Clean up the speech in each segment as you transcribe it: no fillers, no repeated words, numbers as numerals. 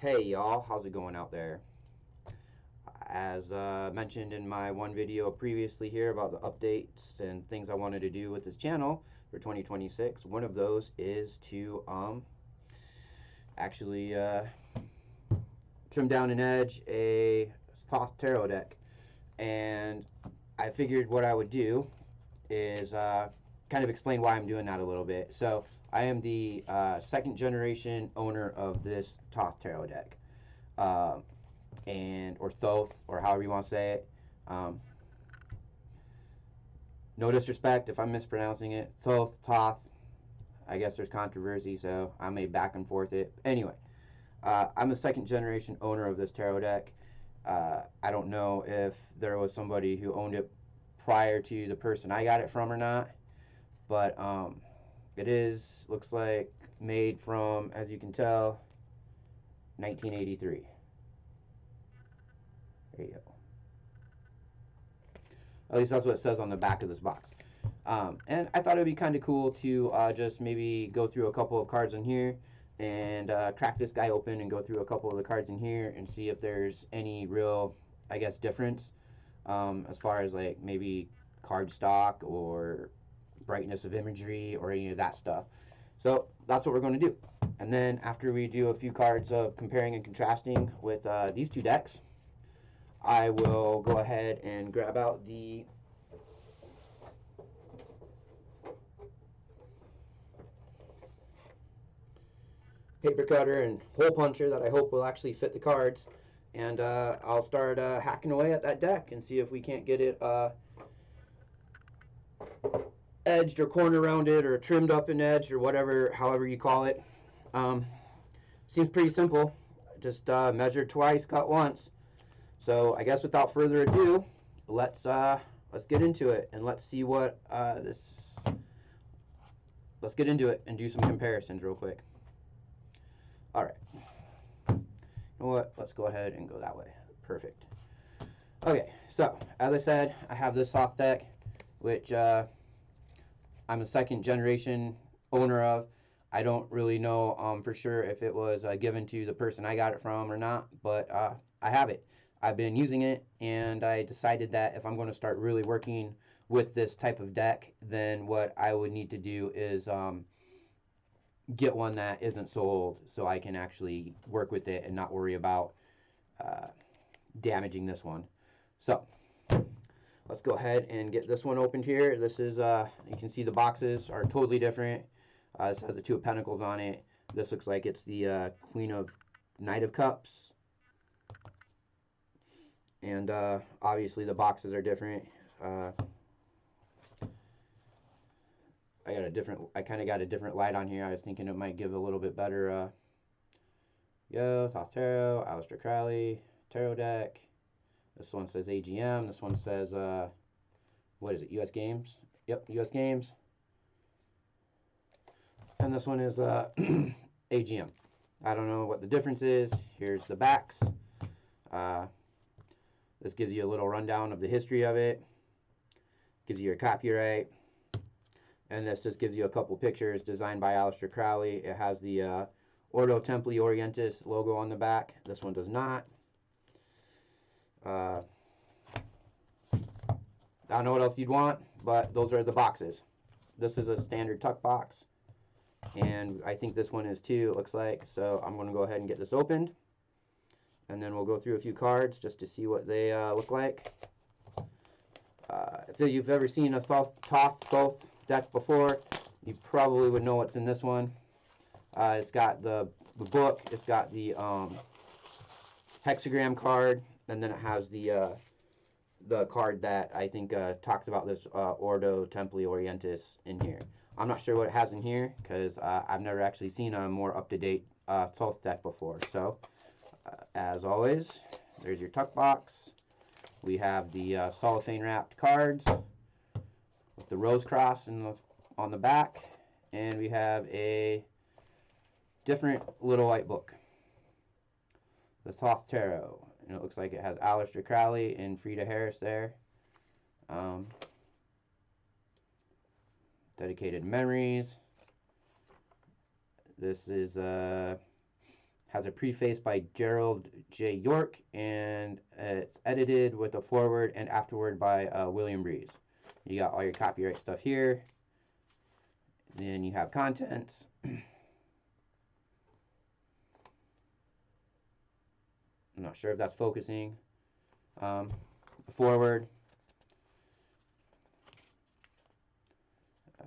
Hey y'all, how's it going out there? As mentioned in my one video previously here about the updates and things I wanted to do with this channel for 2026, one of those is to actually trim down and edge a Thoth Tarot deck. And I figured what I would do is kind of explain why I'm doing that a little bit. So I am the second generation owner of this Thoth Tarot deck, or Thoth, or however you want to say it. No disrespect if I'm mispronouncing it. Thoth, Thoth. I guess there's controversy, so I may back and forth it. Anyway, I'm a second generation owner of this tarot deck. I don't know if there was somebody who owned it prior to the person I got it from or not, but it looks like made from, as you can tell, 1983. There you go. At least that's what it says on the back of this box. And I thought it would be kind of cool to just maybe go through a couple of cards in here and crack this guy open and go through a couple of the cards in here and see if there's any real, I guess, difference as far as like maybe card stock or brightness of imagery or any of that stuff. So that's what we're going to do. And then after we do a few cards of comparing and contrasting with these two decks, I will go ahead and grab out the paper cutter and hole puncher that I hope will actually fit the cards, and I'll start hacking away at that deck and see if we can't get it edged or corner rounded or trimmed up and edged or whatever, however you call it. Seems pretty simple. Just measure twice, cut once. So I guess without further ado, let's get into it and let's see what let's get into it and do some comparisons real quick. All right. You know what? Let's go ahead and go that way. Perfect. Okay, so as I said, I have this Thoth deck, which I'm a second generation owner of. I don't really know for sure if it was given to the person I got it from or not, but I have it. I've been using it, and I decided that if I'm going to start really working with this type of deck, then what I would need to do is get one that isn't so old, so I can actually work with it and not worry about damaging this one. So let's go ahead and get this one opened here. This is, you can see the boxes are totally different. This has the Two of Pentacles on it. This looks like it's the Knight of Cups. And obviously the boxes are different. I kind of got a different light on here. I was thinking it might give a little bit better. Thoth Tarot, Aleister Crowley, Tarot deck. This one says AGM. This one says, what is it, US Games? Yep, US Games. And this one is AGM. I don't know what the difference is. Here's the backs. This gives you a little rundown of the history of it. Gives you your copyright. And this just gives you a couple pictures designed by Aleister Crowley. It has the Ordo Templi Orientis logo on the back. This one does not. I don't know what else you'd want, but those are the boxes. This is a standard tuck box, and I think this one is too, it looks like. So I'm going to go ahead and get this opened, and then we'll go through a few cards just to see what they look like. If you've ever seen a Thoth deck before, you probably would know what's in this one. It's got the book, it's got the hexagram card, and then it has the card that I think talks about this Ordo Templi Orientis in here. I'm not sure what it has in here because I've never actually seen a more up-to-date Thoth deck before. So, as always, there's your tuck box. We have the cellophane wrapped cards with the rose cross on the back, and we have a different little white book, the Thoth Tarot, and it looks like it has Aleister Crowley and Frida Harris there. Dedicated Memories. This is Has a preface by Gerald J. York, and it's edited with a foreword and afterword by William Breeze. You got all your copyright stuff here. Then you have contents. I'm not sure if that's focusing. Forward.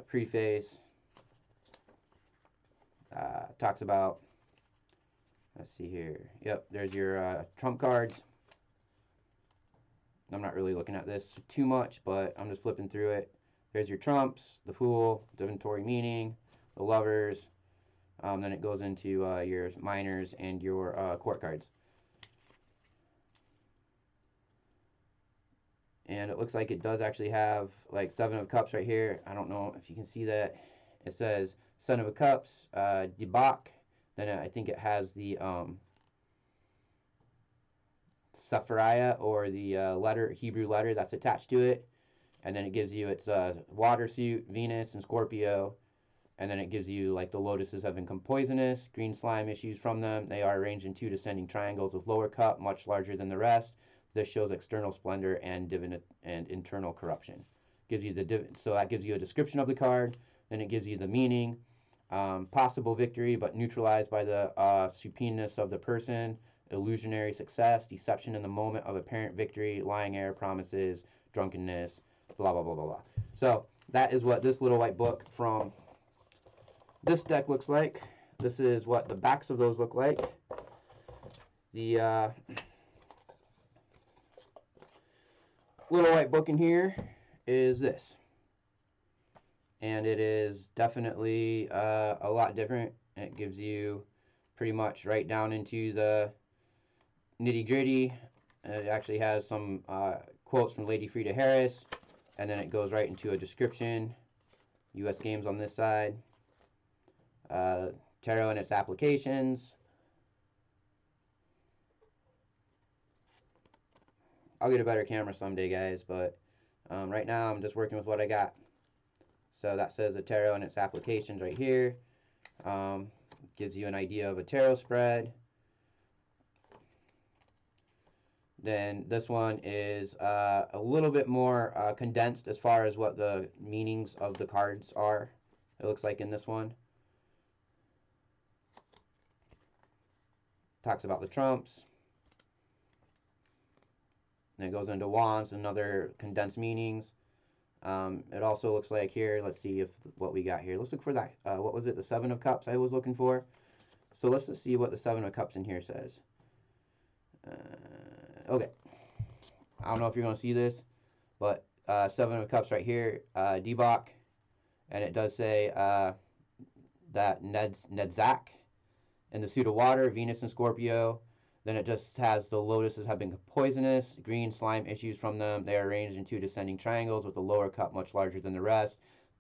Preface. Talks about, let's see here. Yep, there's your trump cards. I'm not really looking at this too much, but I'm just flipping through it. There's your trumps, the fool, divinatory meaning, the lovers. Then it goes into your minors and your court cards. And it looks like it does actually have like 7 of Cups right here. I don't know if you can see that. It says Son of Cups, Debak. Then I think it has the Sephiriah, or the Hebrew letter that's attached to it. And then it gives you its water suit, Venus and Scorpio. And then it gives you like the lotuses have become poisonous, green slime issues from them. They are arranged in 2 descending triangles with lower cup, much larger than the rest. This shows external splendor and internal corruption. Gives you so that gives you a description of the card. Then it gives you the meaning. Possible victory, but neutralized by the supineness of the person. Illusionary success, deception in the moment of apparent victory, lying air, promises, drunkenness, blah, blah, blah, blah, blah. So that is what this little white book from this deck looks like. This is what the backs of those look like. The little white book in here is this. And it is definitely a lot different. It gives you pretty much right down into the nitty-gritty. It actually has some quotes from Lady Frida Harris, and then it goes right into a description. U.S. games on this side. Tarot and its applications. I'll get a better camera someday, guys, but right now I'm just working with what I got. So that says the tarot and its applications right here. Gives you an idea of a tarot spread. Then this one is a little bit more condensed as far as what the meanings of the cards are. It looks like in this one. Talks about the trumps. And it goes into wands and other condensed meanings. It also looks like here, let's see if what we got here. Let's look for that, what was it, the 7 of Cups I was looking for. So let's just see what the 7 of Cups in here says. Okay. I don't know if you're going to see this, but 7 of Cups right here, Debak. And it does say that Nedzak in the suit of water, Venus and Scorpio. Then it just has the lotuses have been poisonous, green slime issues from them. They are arranged in 2 descending triangles with the lower cup much larger than the rest.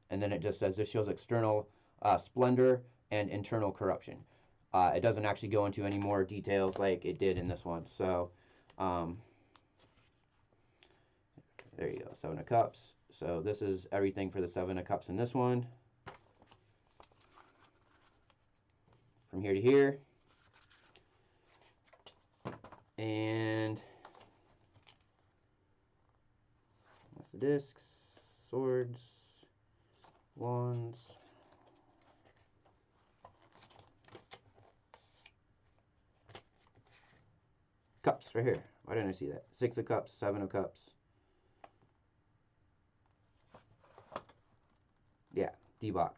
And then it just says this shows external splendor and internal corruption. It doesn't actually go into any more details like it did in this one. So there you go, 7 of Cups. So this is everything for the 7 of Cups in this one. From here to here. And that's the discs, swords, wands, cups right here. Why didn't I see that? 6 of Cups, 7 of Cups. Yeah, Debak.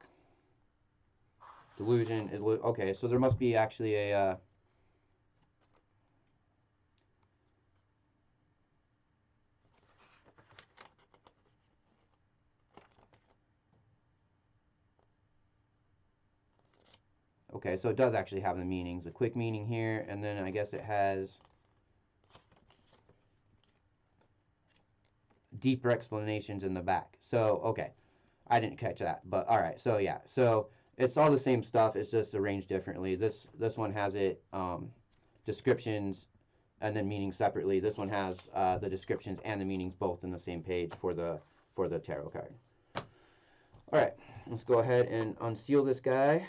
Delusion. Okay, so there must be actually a okay, so it does actually have the meanings. A quick meaning here, and then I guess it has deeper explanations in the back. So, okay, I didn't catch that, but all right. So yeah, so it's all the same stuff. It's just arranged differently. This one has it descriptions and then meanings separately. This one has the descriptions and the meanings both in the same page for the tarot card. All right, let's go ahead and unseal this guy.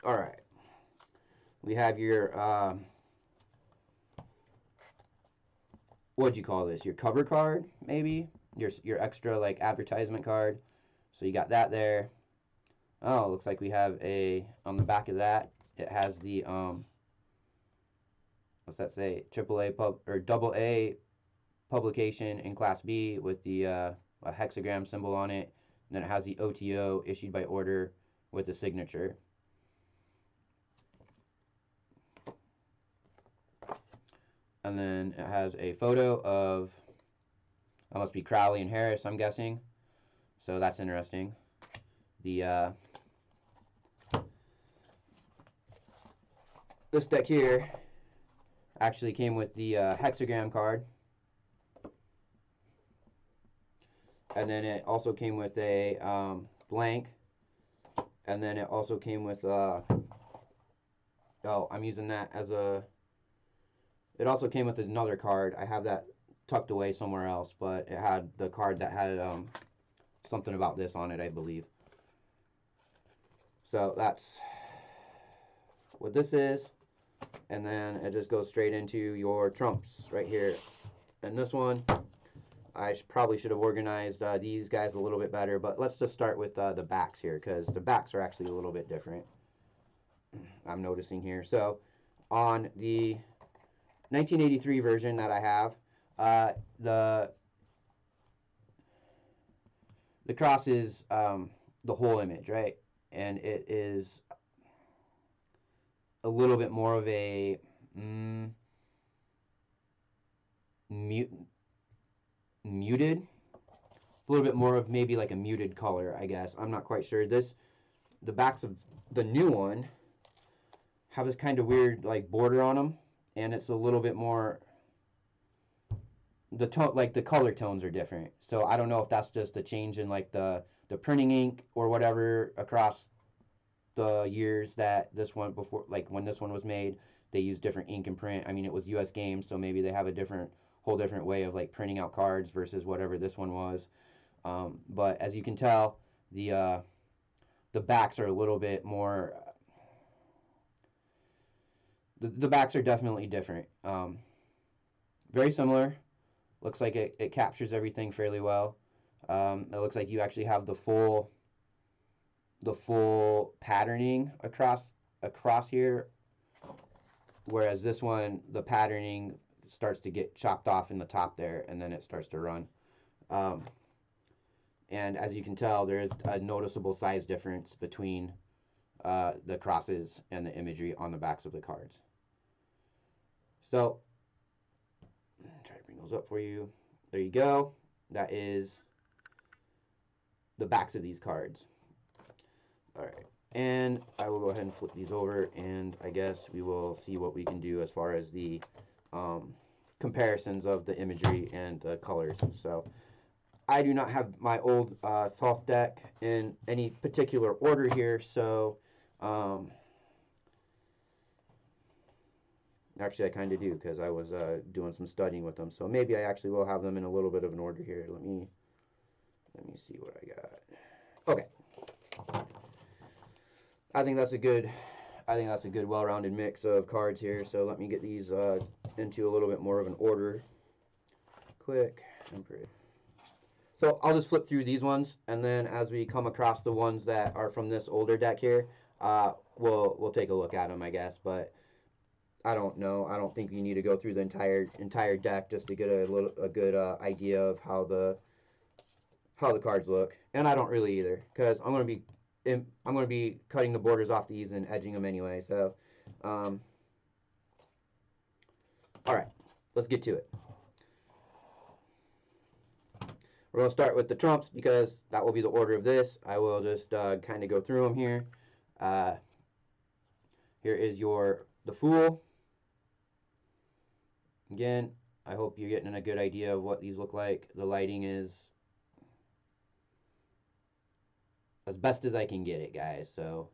All right. We have your, what'd you call this? Your cover card, maybe? Your extra, like, advertisement card. So you got that there. Oh, looks like we have on the back of that, it has the, what's that say? Double A publication in Class B with the a hexagram symbol on it. And then it has the OTO issued by order with the signature. And then it has a photo of, that must be Crowley and Harris, I'm guessing. So that's interesting. The this deck here actually came with the hexagram card. And then it also came with a blank. And then it also came with, oh, I'm using that as a, it also came with another card. I have that tucked away somewhere else, but it had the card that had something about this on it, I believe. So that's what this is. And then it just goes straight into your trumps right here. And this one, I probably should have organized these guys a little bit better, but let's just start with the backs here, because the backs are actually a little bit different, I'm noticing here. So on the 1983 version that I have, the cross is the whole image, right? And it is a little bit more of a muted, a little bit more of maybe like a muted color, I guess. I'm not quite sure. The backs of the new one have this kind of weird like border on them, and it's a little bit more, the tone, like the color tones are different. So I don't know if that's just a change in like the printing ink or whatever across the years that this one, before, like when this one was made, they used different ink and print. I mean, it was US Games, so maybe they have a whole different way of like printing out cards versus whatever this one was. But as you can tell, the backs are a little bit more, the backs are definitely different. Very similar. Looks like it captures everything fairly well. It looks like you actually have the full patterning across here, whereas this one, the patterning starts to get chopped off in the top there, and then it starts to run. And as you can tell, there is a noticeable size difference between the crosses and the imagery on the backs of the cards. So, try to bring those up for you. There you go. That is the backs of these cards. All right, and I will go ahead and flip these over, and I guess we will see what we can do as far as the comparisons of the imagery and the colors. So I do not have my old Thoth deck in any particular order here, so actually I kind of do, because I was doing some studying with them, so maybe I actually will have them in a little bit of an order here. Let me see what I got. Okay. I think that's a good well-rounded mix of cards here. So let me get these into a little bit more of an order. Quick. So I'll just flip through these ones, and then as we come across the ones that are from this older deck here, we'll take a look at them, I guess. But I don't know. I don't think you need to go through the entire deck just to get a good idea of how the cards look. And I don't really either, because I'm going to be cutting the borders off these and edging them anyway. So, all right, let's get to it. We're going to start with the trumps, because that will be the order of this. I will just kind of go through them here. Here is the Fool. Again, I hope you're getting a good idea of what these look like. The lighting is as best as I can get it, guys. So,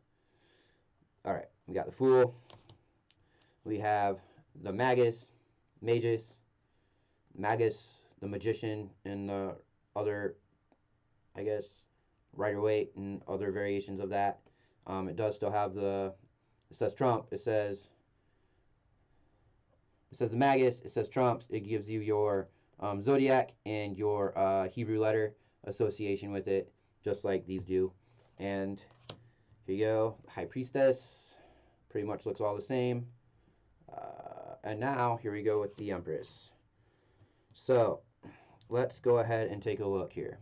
all right, we got the Fool. We have the Magus, the Magician, and the other, I guess, Rider-Waite and other variations of that. It does still have the It says Trump. It says the Magus. It says Trumps. It gives you your zodiac and your Hebrew letter association with it, just like these do. And here you go, High Priestess. Pretty much looks all the same. And now here we go with the Empress. So let's go ahead and take a look here.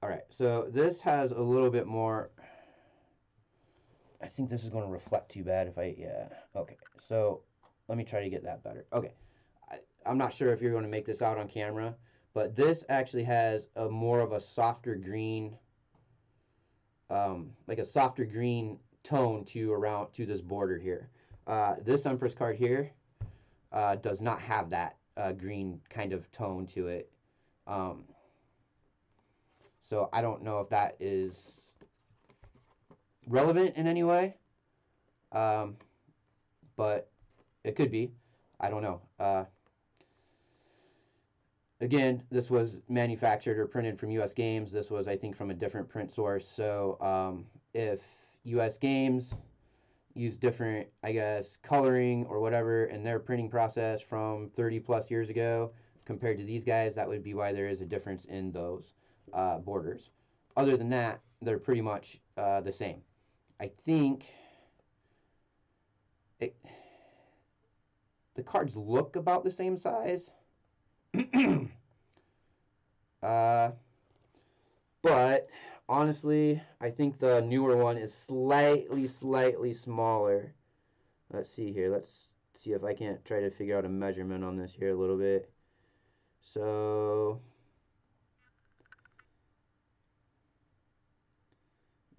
All right, so this has a little bit more. I think this is going to reflect too bad if yeah, okay. So let me try to get that better. Okay, I'm not sure if you're going to make this out on camera, but this actually has a more of a softer green, like a softer green tone to this border here. This Empress card here does not have that green kind of tone to it. So I don't know if that is relevant in any way, but it could be. I don't know. Again, this was manufactured or printed from U.S. Games. This was, I think, from a different print source. So if U.S. Games use different, I guess, coloring or whatever in their printing process from 30 plus years ago compared to these guys, that would be why there is a difference in those borders. Other than that, they're pretty much the same. I think the cards look about the same size. But honestly, I think the newer one is slightly smaller. Let's see here. Let's see if I can't try to figure out a measurement on this here a little bit. So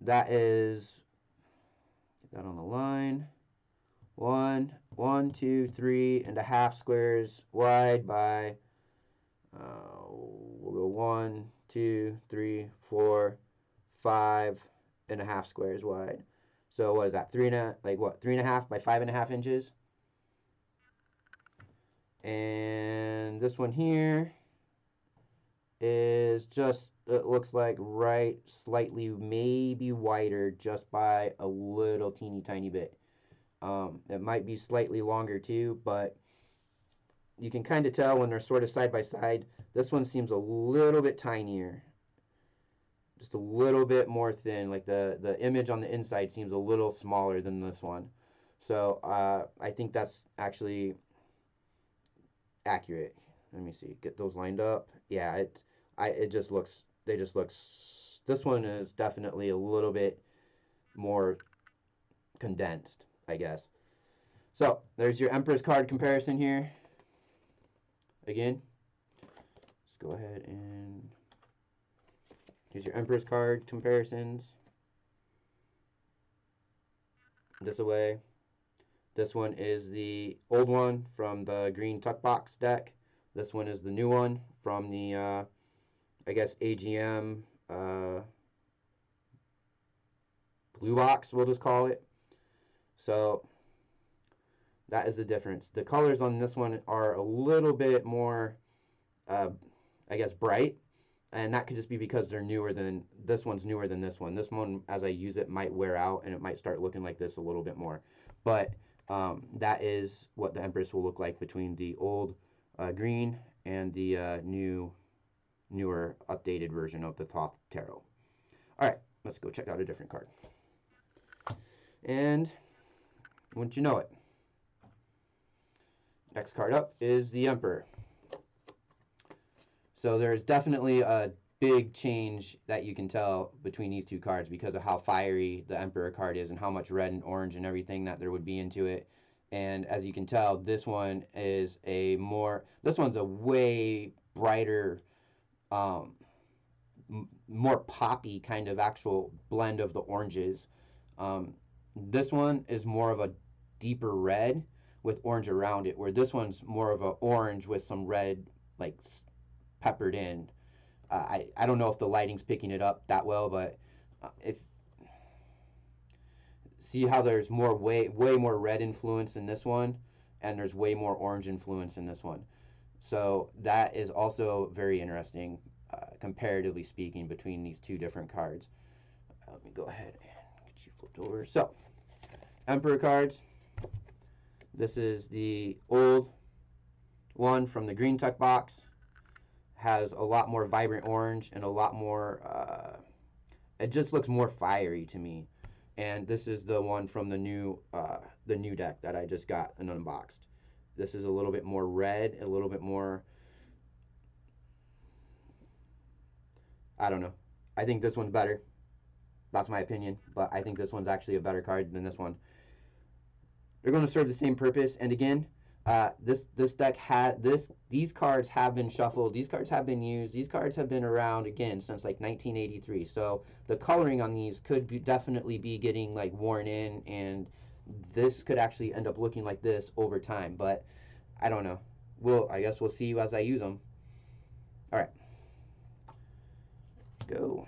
that is, get that on the line. 1, 2, 3.5 squares wide by, we'll go 1, 2, 3, 4, 5.5 squares wide. So what is that? 3.5 by 5.5 inches. And this one here is just, it looks like right slightly maybe wider just by a little teeny tiny bit. It might be slightly longer too, but you can kind of tell when they're sort of side by side. This one seems a little bit tinier, just a little bit more thin. Like the image on the inside seems a little smaller than this one. So I think that's actually accurate. Let me see, get those lined up. Yeah, it just looks, this one is definitely a little bit more condensed, I guess. So there's your Empress card comparison here. Again, let's go ahead and here's your Empress card comparisons. This away. This one is the old one from the green tuck box deck. This one is the new one from the, I guess, AGM blue box, we'll just call it. So that is the difference. The colors on this one are a little bit more, I guess, bright. And that could just be because they're newer than, this one's newer than this one. This one, as I use it, might wear out and it might start looking like this a little bit more. But that is what the Empress will look like between the old green and the newer, updated version of the Thoth Tarot. All right, let's go check out a different card. And wouldn't you know it, next card up is the Emperor. So there's definitely a big change that you can tell between these two cards because of how fiery the Emperor card is and how much red and orange and everything that there would be into it. And as you can tell, this one is this one's a way brighter, more poppy kind of actual blend of the oranges. This one is more of a deeper red with orange around it, where this one's more of a orange with some red like peppered in. I don't know if the lighting's picking it up that well, but see how there's way more red influence in this one, and there's way more orange influence in this one. So that is also very interesting. comparatively speaking, between these two different cards. Let me go ahead and get you flipped over. So, Emperor cards. This is the old one from the green tuck box. Has a lot more vibrant orange and a lot more, it just looks more fiery to me. And this is the one from the new deck that I just got and unboxed. This is a little bit more red, a little bit more, I don't know. I think this one's better. That's my opinion, but I think this one's actually a better card than this one. They're going to serve the same purpose, and again, this deck these cards have been shuffled, these cards have been used, these cards have been around again since like 1983. So the coloring on these could definitely be getting like worn in, and this could actually end up looking like this over time. But I don't know. I guess we'll see as I use them. All right, go.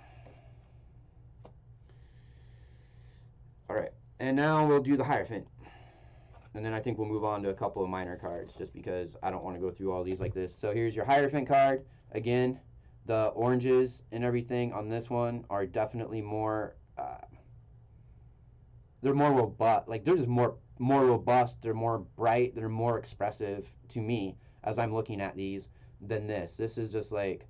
All right, and now we'll do the Hierophant. And then I think we'll move on to a couple of minor cards, just because I don't want to go through all these like this. So here's your Hierophant card. Again, the oranges and everything on this one are definitely more, they're more robust. Like, they're just more robust, they're more bright, they're more expressive to me as I'm looking at these than this. This is just like,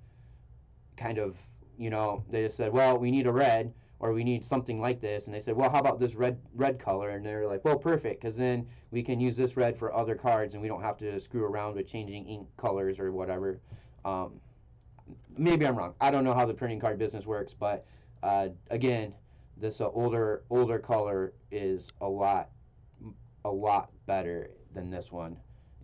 kind of, you know, they just said, well, we need a red, or we need something like this, and they said, well, how about this red color? And they're like, well, perfect, because then we can use this red for other cards, and we don't have to screw around with changing ink colors or whatever. Maybe I'm wrong. I don't know how the printing card business works, but again, this older color is a lot better than this one.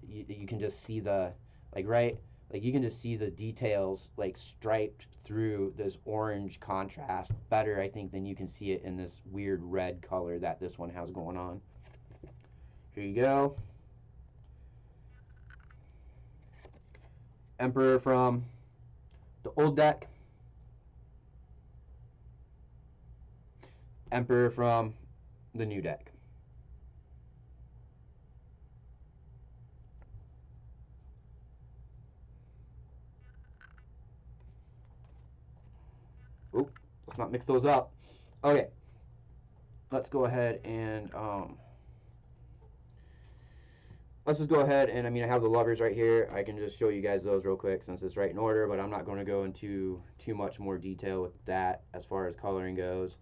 You can just see the, you can just see the details like striped through this orange contrast better, I think, than you can see it in this weird red color that this one has going on. Here you go. Emperor from the old deck. Emperor from the new deck. Oop, let's not mix those up. Okay, let's go ahead and let's just go ahead and, I have the lovers right here. I can just show you guys those real quick since it's right in order, but I'm not going to go into too much more detail with that as far as coloring goes.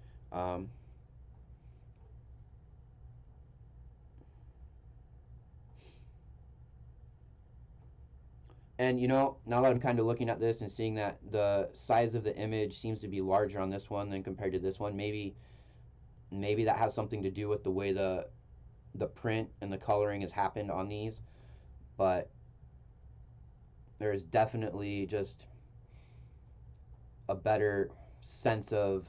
And you know, now that I'm kind of looking at this and seeing that the size of the image seems to be larger on this one than compared to this one, maybe that has something to do with the way the print and the coloring has happened on these. But there's definitely just a better sense of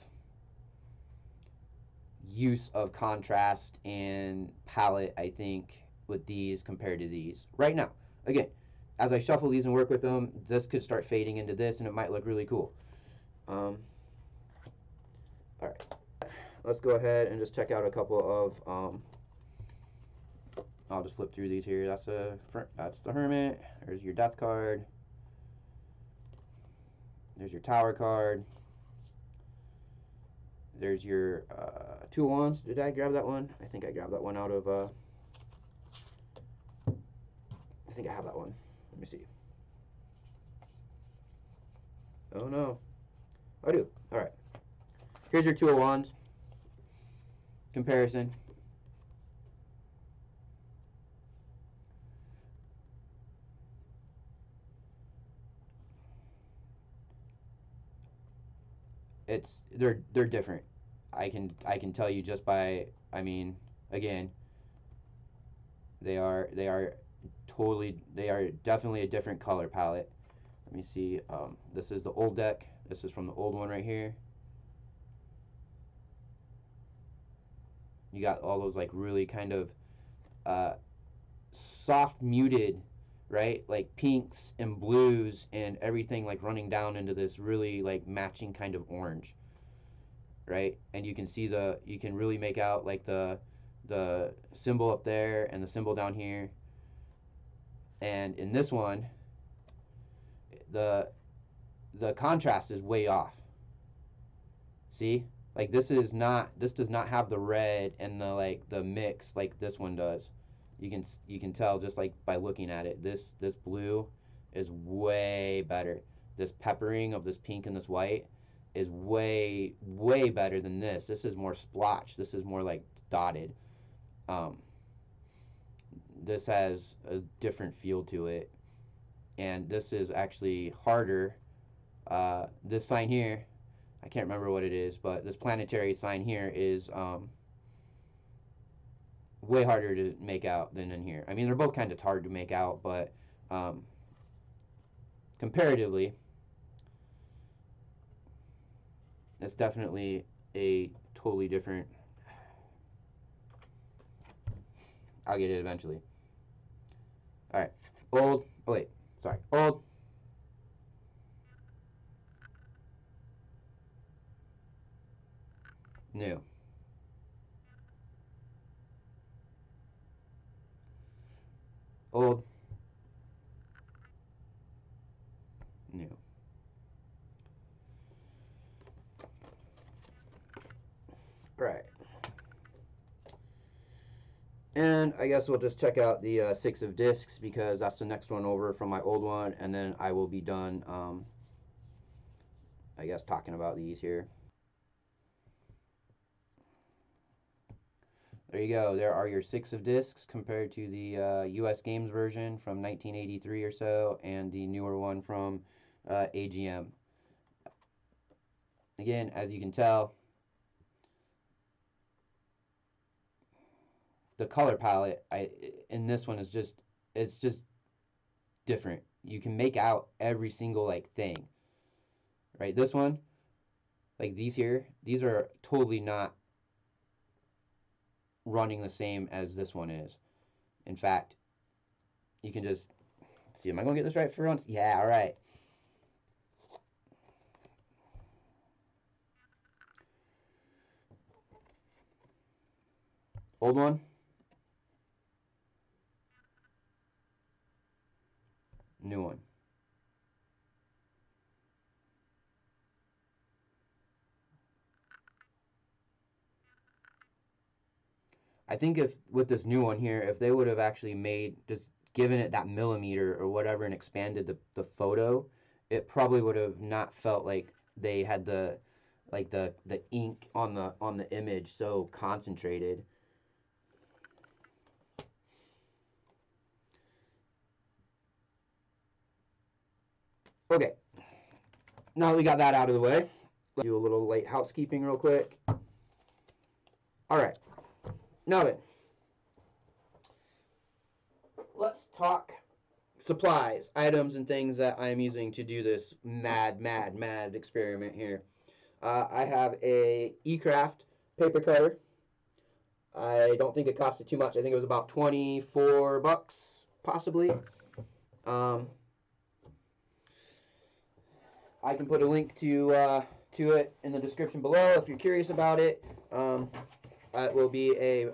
use of contrast and palette, I think, with these compared to these. Right now, again, as I shuffle these and work with them, this could start fading into this, and it might look really cool. All right, let's go ahead and just check out a couple of. I'll just flip through these here. That's the Hermit. There's your Death card. There's your Tower card. There's your 2 of Wands. Did I grab that one? I think I grabbed that one out of. I think I have that one. Let me see. Oh no, I do. All right. Here's your 2 of Wands comparison. They're different. I can tell you just by, again, they are definitely a different color palette. Let me see. This is the old deck. This is from the old one right here. You got all those like really kind of soft muted, right? Like pinks and blues and everything like running down into this really like matching kind of orange, right? And you can see you can really make out like the symbol up there and the symbol down here. And in this one, the the contrast is way off. See, like this does not have the red and the mix like this one does. You can tell just like by looking at it. This blue is way better. This peppering of this pink and this white is way better than this. This is more splotch. This is more like dotted. This has a different feel to it, and this is actually harder. This sign here, I can't remember what it is, but this planetary sign here is way harder to make out than in here. I mean, they're both kind of hard to make out, but comparatively, it's definitely a totally different. I'll get it eventually. All right, old. Oh wait, sorry, old. New. Old. New. Right. And I guess we'll just check out the 6 of discs, because that's the next one over from my old one, and then I will be done, I guess, talking about these here. There you go. There are your 6 of discs compared to the US Games version from 1983 or so, and the newer one from AGM. Again, as you can tell, the color palette in this one is it's just different. You can make out every single like thing. Right? This one, like these here, these are totally not running the same as this one is. In fact, you can just see, am I going to get this right for once? Yeah, all right. Old one. New one. I think if with this new one here, if they would have actually made, just given it that millimeter or whatever and expanded the photo, it probably would have not felt like they had the ink on the image so concentrated. Okay, now that we got that out of the way, let's do a little light housekeeping real quick. All right, now then, let's talk supplies, items, and things that I'm using to do this mad experiment here. I have a eCraft paper cutter. I don't think it costed too much. I think it was about 24 bucks, possibly. I can put a link to it in the description below if you're curious about it. It will be a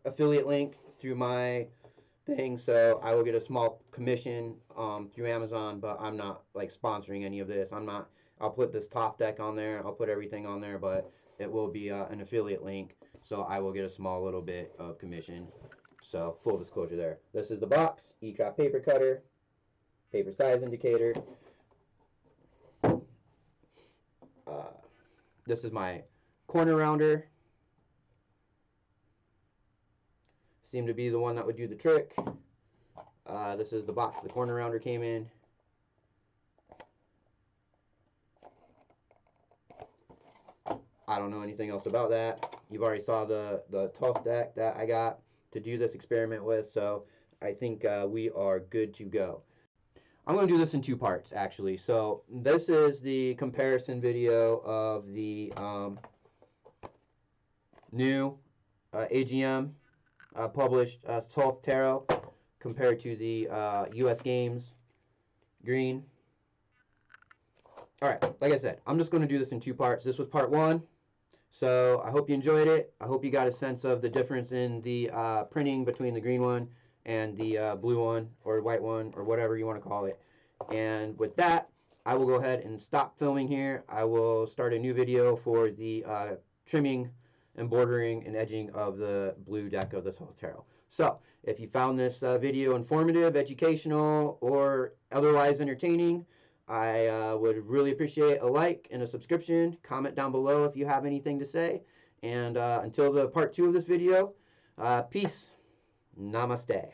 affiliate link through my thing, so I will get a small commission through Amazon, but I'm not like sponsoring any of this. I'll put this Thoth deck on there. I'll put everything on there, but it will be an affiliate link, so I will get a small little bit of commission. So full disclosure there. This is the box, eCraft paper cutter, paper size indicator. This is my corner rounder. Seemed to be the one that would do the trick. This is the box the corner rounder came in. I don't know anything else about that. You've already saw the Thoth deck that I got to do this experiment with, so I think we are good to go. I'm going to do this in 2 parts, actually. So this is the comparison video of the new AGM published Thoth Tarot compared to the US Games green. Alright, like I said, I'm just going to do this in 2 parts. This was part 1. So I hope you enjoyed it. I hope you got a sense of the difference in the printing between the green one and the blue one or white one or whatever you want to call it. And with that, I will go ahead and stop filming here. I will start a new video for the trimming and bordering and edging of the blue deck of the Thoth Tarot. So, if you found this video informative, educational, or otherwise entertaining, I would really appreciate a like and a subscription. Comment down below if you have anything to say. And until the part 2 of this video, peace. Namaste.